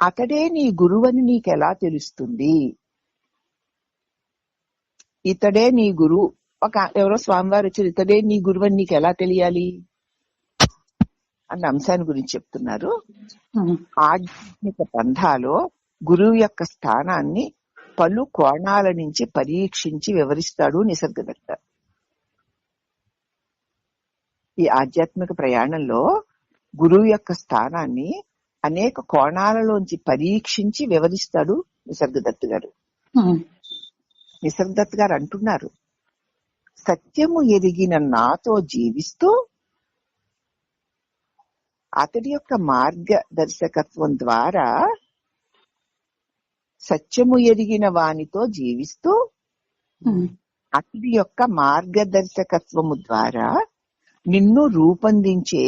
అతడే నీ గురువని నీకెలా తెలుస్తుంది? ఇతడే నీ గురువు. ఎవరో స్వామివారు వచ్చారు, ఇతడే నీ గురువు అని నీకు ఎలా తెలియాలి అన్న అంశాన్ని గురించి చెప్తున్నారు. ఆధ్యాత్మిక పంథాలో గురువు యొక్క స్థానాన్ని పలు కోణాల నుంచి పరీక్షించి వివరిస్తాడు నిసర్గదత్త. ఈ ఆధ్యాత్మిక ప్రయాణంలో గురువు యొక్క స్థానాన్ని అనేక కోణాలలోంచి పరీక్షించి వివరిస్తాడు నిసర్గదత్ గారు. నిసర్గదత్ గారు అంటున్నారు, సత్యము ఎరిగిన నాతో జీవిస్తూ అతడి యొక్క మార్గదర్శకత్వం ద్వారా, సత్యము ఎరిగిన వానితో జీవిస్తూ అతడి యొక్క మార్గదర్శకత్వము ద్వారా నిన్ను రూపొందించే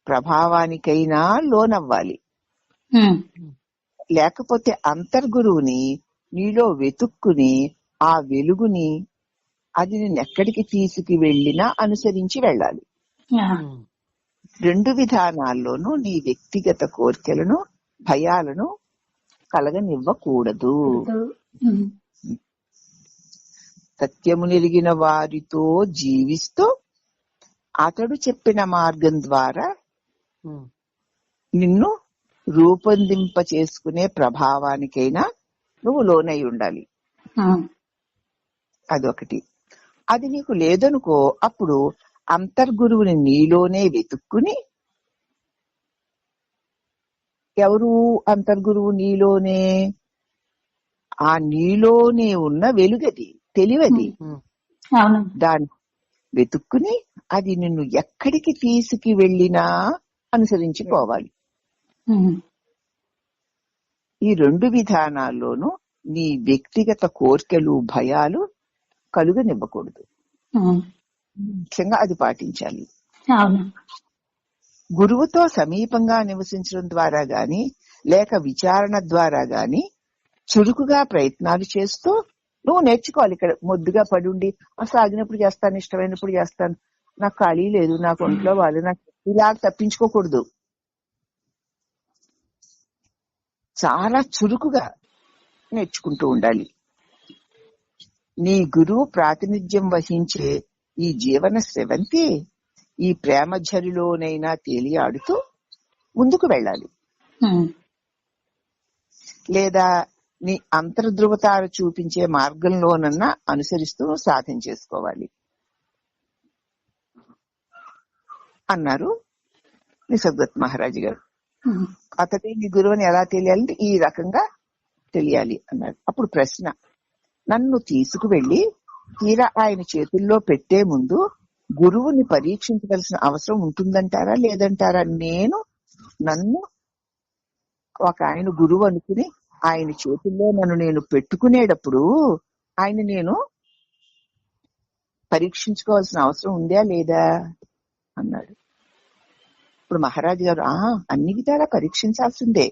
ప్రభావానికైనా లోనవ్వాలి. లేకపోతే అంతర్గురువుని నీలో వెతుక్కుని ఆ వెలుగుని అది నిన్నెక్కడికి తీసుకు వెళ్ళినా అనుసరించి వెళ్ళాలి. రెండు విధానాల్లోనూ నీ వ్యక్తిగత కోరికలను, భయాలను కలగనివ్వకూడదు. సత్యమునెరిగిన వారితో జీవిస్తూ అతడు చెప్పిన మార్గం ద్వారా నిన్ను రూపొందింప చేసుకునే ప్రభావానికైనా నువ్వు లోనై ఉండాలి. అదొకటి. అది నీకు లేదనుకో, అప్పుడు అంతర్గురువుని నీలోనే వెతుక్కుని, ఎవరు అంతర్గురువు? నీలోనే, ఆ నీలోనే ఉన్న వెలుగది, తెలివది. దాన్ని వెతుక్కుని అది నిన్ను ఎక్కడికి తీసుకు వెళ్ళినా అనుసరించిపోవాలి. ఈ రెండు విధానాల్లోనూ నీ వ్యక్తిగత కోరికలు, భయాలు కలుగనివ్వకూడదు. ముఖ్యంగా అది పాటించాలి. గురువుతో సమీపంగా నివసించడం ద్వారా గాని, లేక విచారణ ద్వారా గాని చురుకుగా ప్రయత్నాలు చేస్తూ నువ్వు నేర్చుకోవాలి. ఇక్కడ మొద్దుగా పడుండి సాగినప్పుడు చేస్తాను, ఇష్టమైనప్పుడు చేస్తాను, నాకు ఖాళీ లేదు, నాకు ఒంట్లో వాళ్ళు, నాకు ఇలా తప్పించుకోకూడదు. చాలా చురుకుగా నేర్చుకుంటూ ఉండాలి. నీ గురువు ప్రాతినిధ్యం వహించే ఈ జీవన స్రవంతి ఈ ప్రేమ ఝరిలోనైనా తేలియాడుతూ ముందుకు వెళ్ళాలి. లేదా నీ అంతర్ధృవతాలు చూపించే మార్గంలోనన్నా అనుసరిస్తూ సాధన చేసుకోవాలి అన్నారు నిసర్గదత్ మహారాజు గారు. అతడి నీ గురువుని ఎలా తెలియాలంటే ఈ రకంగా తెలియాలి అన్నారు. అప్పుడు ప్రశ్న, నన్ను తీసుకువెళ్లి తీరా ఆయన చేతుల్లో పెట్టే ముందు గురువుని పరీక్షించవలసిన అవసరం ఉంటుందంటారా లేదంటారా? నన్ను ఒక ఆయన గురువు అనుకుని ఆయన చేతుల్లో నన్ను నేను పెట్టుకునేటప్పుడు ఆయన నేను పరీక్షించుకోవాల్సిన అవసరం ఉందా లేదా అన్నాడు. ఇప్పుడు మహారాజు గారు, అన్ని విధాలా పరీక్షించాల్సిందే,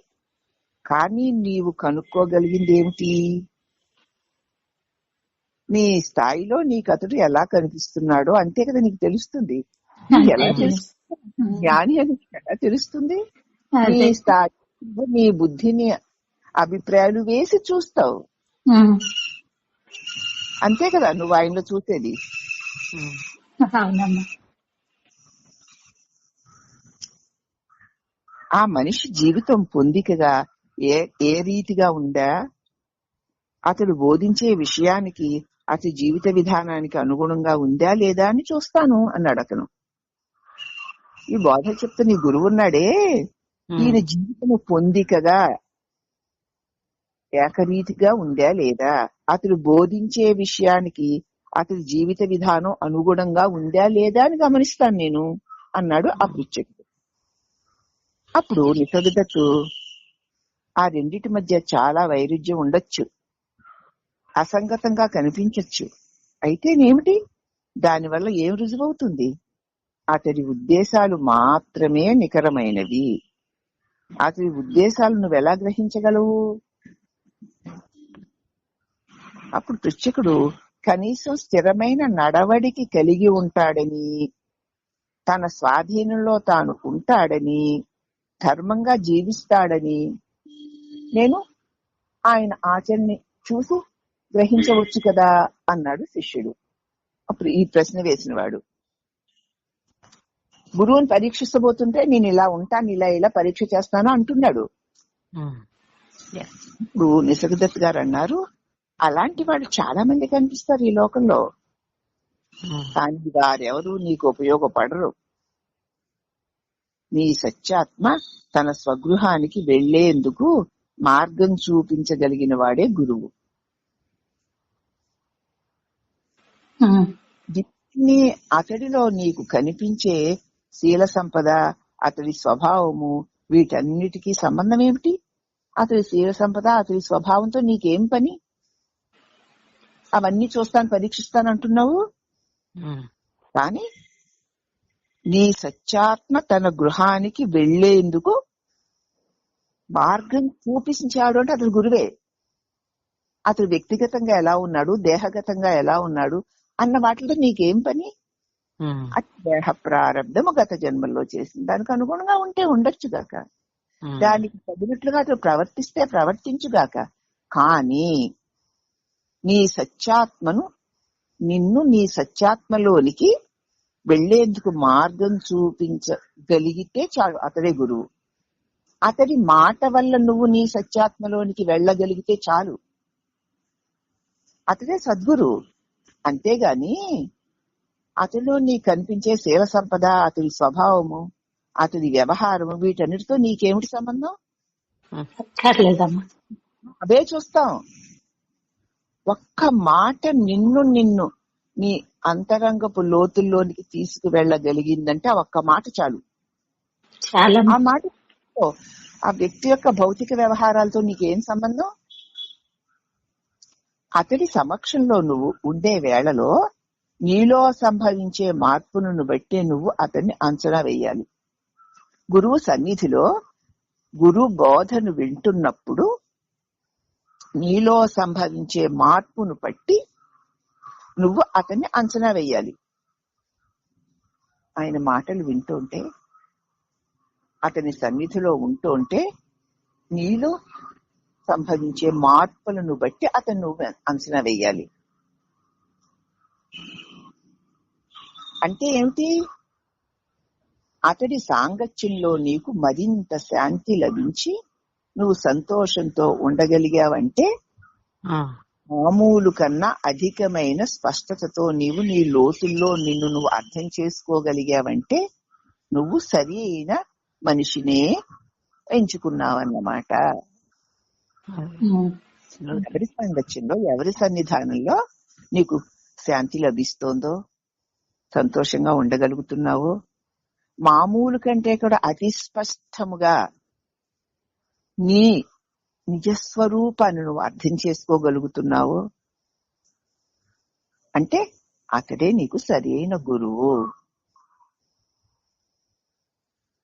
కానీ నీవు కనుక్కోగలిగింది ఏమిటి? నీ స్థాయిలో నీకు అతడు ఎలా కనిపిస్తున్నాడో అంతే కదా నీకు తెలుస్తుంది. ఎలా తెలుస్తుంది? జ్ఞాని అని ఎలా తెలుస్తుంది? నీ స్థాయిలో నీ బుద్ధిని అభిప్రాయాలు వేసి చూస్తావు, అంతే కదా నువ్వు ఆయనలో చూసేది. ఆ మనిషి జీవితం పొందికగా ఏ రీతిగా ఉందా, అతడు బోధించే విషయానికి అతడి జీవిత విధానానికి అనుగుణంగా ఉందా లేదా అని చూస్తాను అన్నాడు అతను. ఈ బోధ చెప్తే నీ గురువు ఉన్నాడే, ఈయన జీవితము పొందికగా ఏకరీతిగా ఉందా లేదా, అతడు బోధించే విషయానికి అతడి జీవిత విధానం అనుగుణంగా ఉందా లేదా అని గమనిస్తాను నేను అన్నాడు ఆ పృచ్ఛకుడు. అప్పుడు నిసర్గదత్తు, ఆ రెండిటి మధ్య చాలా వైరుధ్యం ఉండొచ్చు, అసంగతంగా కనిపించచ్చు, అయితేనేమిటి, దానివల్ల ఏం రుజువవుతుంది? అతడి ఉద్దేశాలు మాత్రమే నికరమైనవి. అతడి ఉద్దేశాలు నువ్వు ఎలా గ్రహించగలవు? అప్పుడు పృచ్ఛకుడు కనీసం స్థిరమైన నడవడికి కలిగి ఉంటాడని, తన స్వాధీనంలో తాను ఉంటాడని, ధర్మంగా జీవిస్తాడని నేను ఆయన ఆచరణని చూసి గ్రహించవచ్చు కదా అన్నాడు శిష్యుడు. అప్పుడు ఈ ప్రశ్న వేసినవాడు గురువుని పరీక్షిస్తబోతుంటే నేను ఇలా ఉంటాను, ఇలా పరీక్ష చేస్తాను అంటున్నాడు. ఇప్పుడు నిసర్గదత్ గారు అన్నారు, అలాంటి వాళ్ళు చాలా మంది కనిపిస్తారు ఈ లోకంలో, కానీ వారెవరు నీకు ఉపయోగపడరు. నీ సత్యాత్మ తన స్వగృహానికి వెళ్లేందుకు మార్గం చూపించగలిగిన వాడే గురువు. దీన్ని అతడిలో నీకు కనిపించే శీల సంపద, అతడి స్వభావము, వీటన్నిటికీ సంబంధం ఏమిటి? అతడి శీల సంపద, అతడి స్వభావంతో నీకేం పని? అవన్నీ చూస్తాను, పరీక్షిస్తాను అంటున్నావు, కానీ నీ సత్యాత్మ తన గృహానికి వెళ్లేందుకు మార్గం చూపించాడు అంటే అతడు గురువే. అతడు వ్యక్తిగతంగా ఎలా ఉన్నాడు, దేహగతంగా ఎలా ఉన్నాడు అన్న వాటితో నీకేం పని? దేహ ప్రారంభము గత జన్మల్లో చేసింది, దానికి అనుగుణంగా ఉంటే ఉండొచ్చుగాక, దానికి తగినట్లుగా అతడు ప్రవర్తిస్తే ప్రవర్తించుగాక. కానీ నీ సత్యాత్మను, నిన్ను నీ సత్యాత్మలోనికి వెళ్లేందుకు మార్గం చూపించగలిగితే చాలు, అతడే గురువు. అతడి మాట వల్ల నువ్వు నీ సత్యాత్మలోనికి వెళ్ళగలిగితే చాలు, అతడే సద్గురువు. అంతేగాని అతడిలో నీకు కనిపించే శీల సంపద, అతడి స్వభావము, అతడి వ్యవహారము, వీటన్నిటితో నీకేమిటి సంబంధం? అవే చూస్తాం. ఒక్క మాట నిన్ను నీ అంతరంగపు లోతుల్లోనికి తీసుకువెళ్ళగలిగిందంటే ఆ ఒక్క మాట చాలు. ఆ మాట ఆ వ్యక్తి యొక్క భౌతిక వ్యవహారాలతో నీకేం సంబంధం? అతడి సమక్షంలో నువ్వు ఉండే వేళలో నీలో సంభవించే మార్పును బట్టి నువ్వు అతన్ని అంచనా వేయాలి. గురువు సన్నిధిలో గురు బోధను వింటున్నప్పుడు నీలో సంభవించే మార్పును బట్టి నువ్వు అతన్ని అంచనా వేయాలి. ఆయన మాటలు వింటుంటే, అతని సన్నిధిలో ఉంటుంటే నీలో సంభవించే మార్పులను బట్టి అతను నువ్వు అంచనా వేయాలి. అంటే ఏమిటి? అతడి సాంగత్యంలో నీకు మరింత శాంతి లభించి నువ్వు సంతోషంతో ఉండగలిగావంటే, మామూలు కన్నా అధికమైన స్పష్టతతో నీవు నీ లోతుల్లో నిన్ను నువ్వు అర్థం చేసుకోగలిగావంటే నువ్వు సరి అయిన మనిషినే ఎంచుకున్నావన్నమాట. ఎవరి సాంగత్యంలో, ఎవరి సన్నిధానంలో నీకు శాంతి లభిస్తోందో, సంతోషంగా ఉండగలుగుతున్నావో, మామూలు కంటే కూడా అతి స్పష్టముగా నీ నిజస్వరూపాన్ని నువ్వు అర్థం చేసుకోగలుగుతున్నావో అంటే అతడే నీకు సరి అయిన గురువు.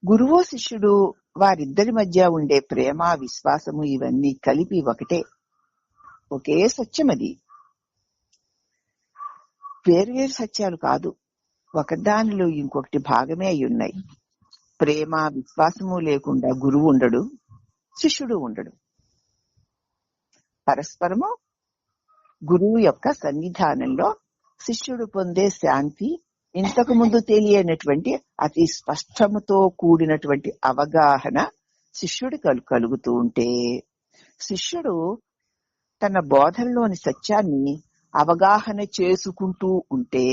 గురువు శిష్యుడు వారిద్దరి మధ్య ఉండే ప్రేమ, విశ్వాసము ఇవన్నీ కలిపి ఒకటే, ఒకే సత్యం. అది వేర్వేరు సత్యాలు కాదు, ఒకదానిలో ఇంకొకటి భాగమే అయి ఉన్నాయి. ప్రేమ, విశ్వాసము లేకుండా గురువు ఉండడు, శిష్యుడు ఉండడు. పరస్పరము గురువు యొక్క సన్నిధానంలో శిష్యుడు పొందే శాంతి, ఇంతకు ముందు తెలియనటువంటి అతి స్పష్టముతో కూడినటువంటి అవగాహన శిష్యుడు కలుగుతూ ఉంటే, శిష్యుడు తన బోధనలోని సత్యాన్ని అవగాహన చేసుకుంటూ ఉంటే,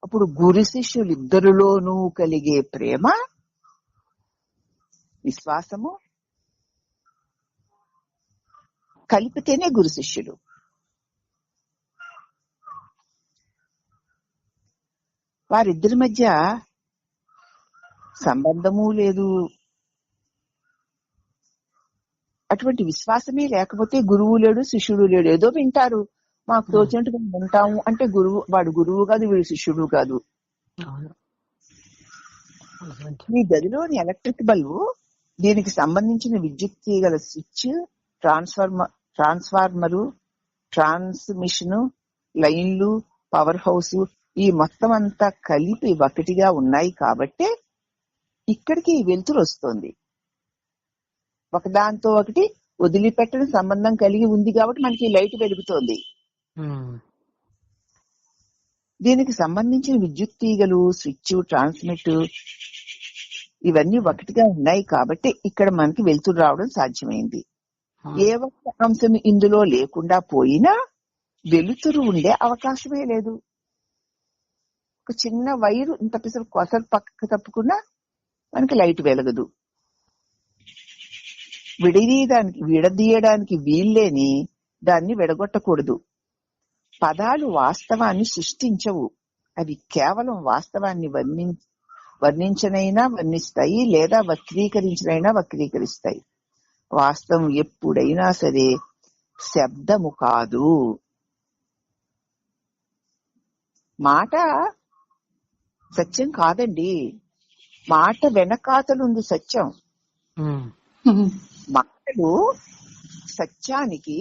అప్పుడు గురు శిష్యులిద్దరిలోనూ కలిగే ప్రేమ, విశ్వాసము కలిపితేనే గురు శిష్యుడు. వారిద్దరి మధ్య సంబంధము లేదు, అటువంటి విశ్వాసమే లేకపోతే గురువు లేడు, శిష్యుడు లేడు. ఏదో వింటారు, మాకు తోచినట్టు ఉంటాము అంటే గురువు, వాడు గురువు కాదు, వీడు శిష్యుడు కాదు. మీ గదిలోని ఎలక్ట్రిక్ బల్బు, దీనికి సంబంధించిన విద్యుత్ తీగల స్విచ్, ట్రాన్స్ఫార్మరు, ట్రాన్స్మిషన్ లైన్లు, పవర్ హౌస్, ఈ మొత్తం అంతా కలిపి ఒకటిగా ఉన్నాయి కాబట్టే ఇక్కడికి వెలుతురు వస్తుంది. ఒకదాంతో ఒకటి వదిలిపెట్టని సంబంధం కలిగి ఉంది కాబట్టి మనకి లైట్ వెలుగుతోంది. దీనికి సంబంధించిన విద్యుత్ తీగలు, స్విచ్, ట్రాన్స్మిట్ ఇవన్నీ ఒకటిగా ఉన్నాయి కాబట్టి ఇక్కడ మనకి వెలుతురు రావడం సాధ్యమైంది. ఏ ఒక్క అంశం ఇందులో లేకుండా పోయినా వెలుతురు ఉండే అవకాశమే లేదు. ఒక చిన్న వైరు ఇంత పిసరు కొసలు పక్కకు తప్పుకున్నా మనకి లైట్ వెలగదు. విడదీయడానికి వీల్లేని దాన్ని విడగొట్టకూడదు. పదాలు వాస్తవాన్ని సృష్టించవు, అవి కేవలం వాస్తవాన్ని వర్ణించనైనా వర్ణిస్తాయి, లేదా వక్రీకరించనైనా వక్రీకరిస్తాయి. వాస్తవం ఎప్పుడైనా సరే శబ్దము కాదు. మాట సత్యం కాదండి, మాట వెనకాతలుంది సత్యం. మాటలు సత్యానికి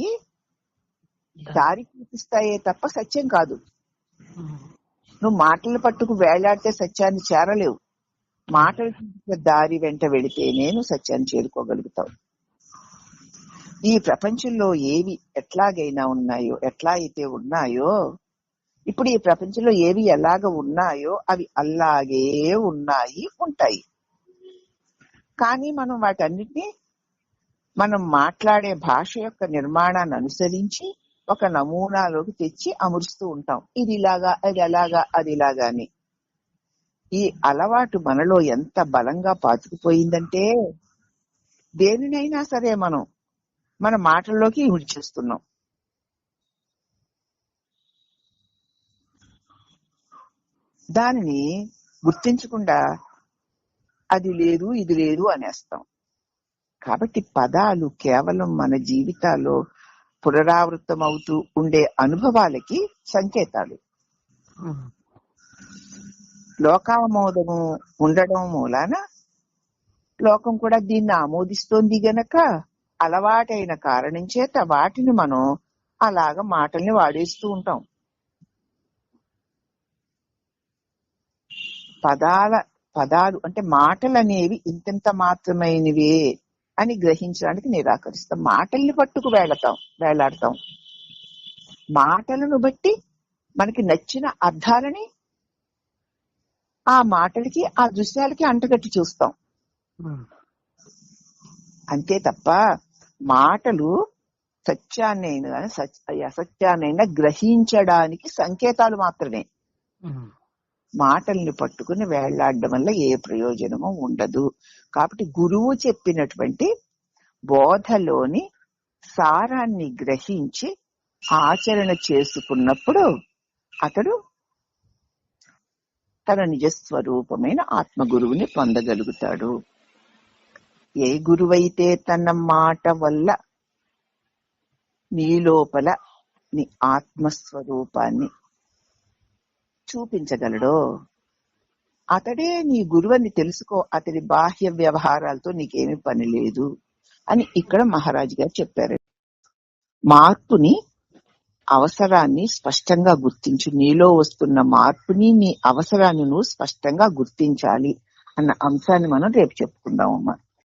దారి చూపిస్తాయే తప్ప సత్యం కాదు. నువ్వు మాటలు పట్టుకు వేలాడితే సత్యాన్ని చేరలేవు. మాటలు చూపించే దారి వెంట వెళితేనే నువ్వు సత్యాన్ని చేరుకోగలుగుతావు. ఈ ప్రపంచంలో ఏవి ఎట్లాగైనా ఉన్నాయో, ఎట్లా అయితే ఉన్నాయో, ఇప్పుడు ఈ ప్రపంచంలో ఏవి ఎలాగ ఉన్నాయో అవి అలాగే ఉన్నాయి, ఉంటాయి. కానీ మనం వాటన్నిటినీ మనం మాట్లాడే భాష యొక్క నిర్మాణాన్ని అనుసరించి ఒక నమూనాలోకి తెచ్చి అమరుస్తూ ఉంటాం. ఇది ఇలాగా, అది అలాగా, అది ఇలాగా అని. ఈ అలవాటు మనలో ఎంత బలంగా పాతుకుపోయిందంటే దేనినైనా సరే మనం మన మాటల్లోకి విడిచేస్తున్నాం. దానిని గుర్తించకుండా అది లేదు, ఇది లేదు అనేస్తాం. కాబట్టి పదాలు కేవలం మన జీవితాల్లో పునరావృతం అవుతూ ఉండే అనుభవాలకి సంకేతాలు. లోకామోదము ఉండడం మూలాన లోకం కూడా దీన్ని ఆమోదిస్తోంది గనక అలవాటైన కారణం చేత వాటిని మనం అలాగ మాటల్ని వాడేస్తూ ఉంటాం. పదాలు అంటే మాటలు అనేవి ఇంతంత మాత్రమైనవే అని గ్రహించడానికి నిరాకరిస్తాం. మాటల్ని పట్టుకు వేలాడతాం. మాటలను బట్టి మనకి నచ్చిన అర్థాలని ఆ మాటలకి, ఆ దృశ్యాలకి అంటగట్టి చూస్తాం. అంతే తప్ప మాటలు సత్యాన్నైనా అసత్యాన్నైనా గ్రహించడానికి సంకేతాలు మాత్రమే. మాటల్ని పట్టుకుని వేళ్లాడడం వల్ల ఏ ప్రయోజనము ఉండదు. కాబట్టి గురువు చెప్పినటువంటి బోధలోని సారాన్ని గ్రహించి ఆచరణ చేసుకున్నప్పుడు అతడు తన నిజస్వరూపమైన ఆత్మగురువుని పొందగలుగుతాడు. ఏ గురువైతే తన మాట వల్ల నీ లోపల నీ ఆత్మస్వరూపాన్ని చూపించగలడో అతడే నీ గురువని తెలుసుకో. అతడి బాహ్య వ్యవహారాలతో నీకేమీ పని లేదు అని ఇక్కడ మహారాజు గారు చెప్పారు. మార్పుని, అవసరాన్ని స్పష్టంగా గుర్తించు. నీలో వస్తున్న మార్పుని, నీ అవసరాన్ని నువ్వు స్పష్టంగా గుర్తించాలి అన్న అంశాన్ని మనం రేపు చెప్పుకుందామమ్మా.